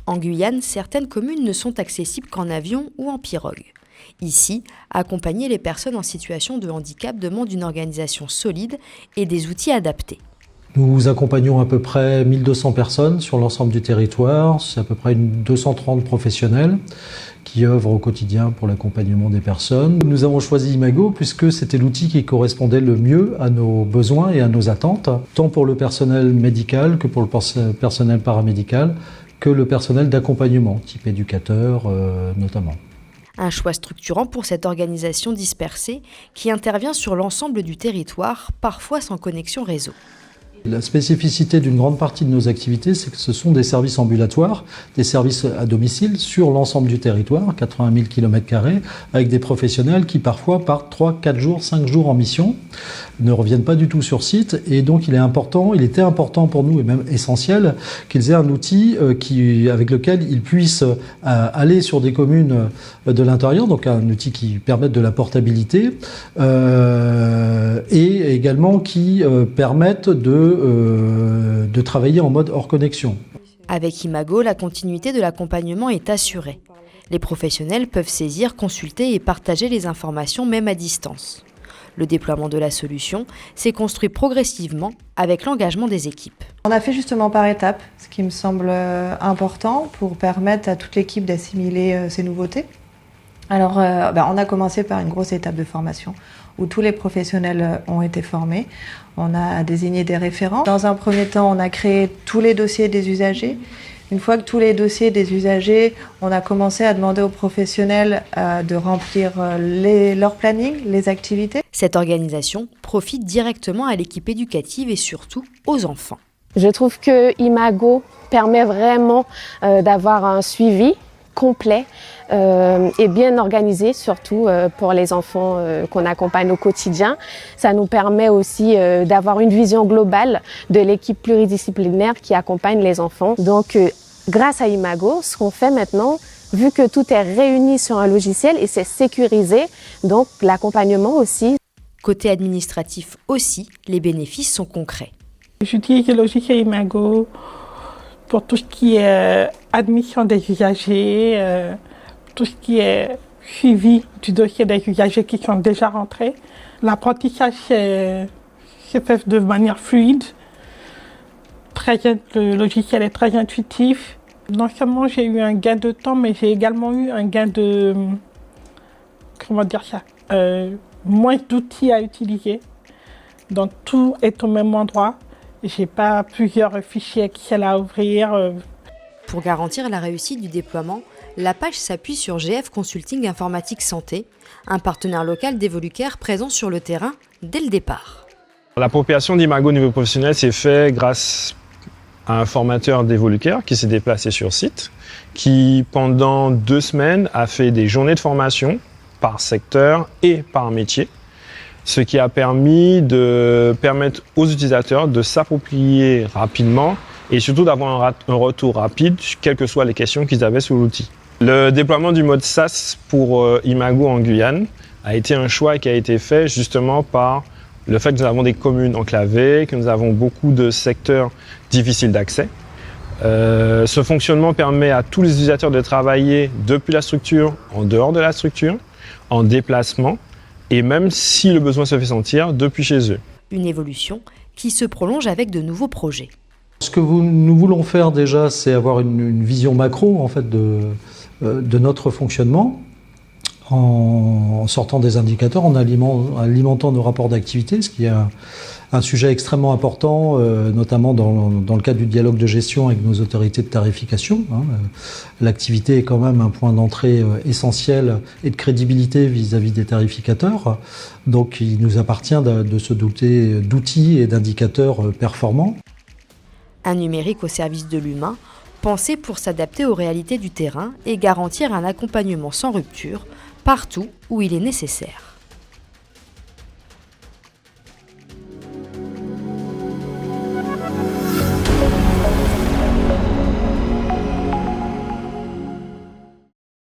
En Guyane, certaines communes ne sont accessibles qu'en avion ou en pirogue. Ici, accompagner les personnes en situation de handicap demande une organisation solide et des outils adaptés. Nous accompagnons à peu près 1200 personnes sur l'ensemble du territoire. C'est à peu près 230 professionnels qui œuvrent au quotidien pour l'accompagnement des personnes. Nous avons choisi Imago puisque c'était l'outil qui correspondait le mieux à nos besoins et à nos attentes, tant pour le personnel médical que pour le personnel paramédical, que le personnel d'accompagnement, type éducateur notamment. Un choix structurant pour cette organisation dispersée qui intervient sur l'ensemble du territoire, parfois sans connexion réseau. La spécificité d'une grande partie de nos activités, c'est que ce sont des services ambulatoires, des services à domicile sur l'ensemble du territoire, 80 000 km², avec des professionnels qui parfois partent 3, 4 jours, 5 jours en mission, ne reviennent pas du tout sur site. Et donc il était important pour nous, et même essentiel, qu'ils aient un outil avec lequel ils puissent aller sur des communes de l'intérieur, donc un outil qui permette de la portabilité, et également qui permette de travailler en mode hors connexion. Avec Imago, la continuité de l'accompagnement est assurée. Les professionnels peuvent saisir, consulter et partager les informations même à distance. Le déploiement de la solution s'est construit progressivement avec l'engagement des équipes. On a fait justement par étapes, ce qui me semble important pour permettre à toute l'équipe d'assimiler ces nouveautés. Alors, on a commencé par une grosse étape de formation où tous les professionnels ont été formés. On a désigné des référents. Dans un premier temps, on a créé tous les dossiers des usagers. Une fois que tous les dossiers des usagers, on a commencé à demander aux professionnels de remplir leur planning, les activités. Cette organisation profite directement à l'équipe éducative et surtout aux enfants. Je trouve que Imago permet vraiment d'avoir un suivi complet et bien organisé, surtout pour les enfants qu'on accompagne au quotidien. Ça nous permet aussi d'avoir une vision globale de l'équipe pluridisciplinaire qui accompagne les enfants. Donc, grâce à Imago, ce qu'on fait maintenant, vu que tout est réuni sur un logiciel et c'est sécurisé, donc l'accompagnement aussi. Côté administratif aussi, les bénéfices sont concrets. J'utilise le logiciel Imago pour tout ce qui est admission des usagers, tout ce qui est suivi du dossier des usagers qui sont déjà rentrés. L'apprentissage s'est fait de manière fluide. Le logiciel est très intuitif. Non seulement j'ai eu un gain de temps, mais j'ai également eu un gain de... moins d'outils à utiliser. Donc tout est au même endroit. J'ai pas plusieurs fichiers Excel à ouvrir. Pour garantir la réussite du déploiement, la page s'appuie sur GF Consulting Informatique Santé, un partenaire local d'Evolucare présent sur le terrain dès le départ. L'appropriation d'Imago au niveau professionnel s'est faite grâce à un formateur d'Evolucare qui s'est déplacé sur site, qui pendant 2 semaines a fait des journées de formation par secteur et par métier, ce qui a permis de permettre aux utilisateurs de s'approprier rapidement et surtout d'avoir un retour rapide, quelles que soient les questions qu'ils avaient sur l'outil. Le déploiement du mode SaaS pour Imago en Guyane a été un choix qui a été fait justement par le fait que nous avons des communes enclavées, que nous avons beaucoup de secteurs difficiles d'accès. Ce fonctionnement permet à tous les utilisateurs de travailler depuis la structure, en dehors de la structure, en déplacement, et même si le besoin se fait sentir, depuis chez eux. Une évolution qui se prolonge avec de nouveaux projets. Ce que nous voulons faire déjà, c'est avoir une vision macro en fait, de notre fonctionnement, en sortant des indicateurs, en alimentant nos rapports d'activité, ce qui est un sujet extrêmement important, notamment dans le cadre du dialogue de gestion avec nos autorités de tarification. L'activité est quand même un point d'entrée essentiel et de crédibilité vis-à-vis des tarificateurs. Donc il nous appartient de se doter d'outils et d'indicateurs performants. Un numérique au service de l'humain, pensé pour s'adapter aux réalités du terrain et garantir un accompagnement sans rupture, partout où il est nécessaire.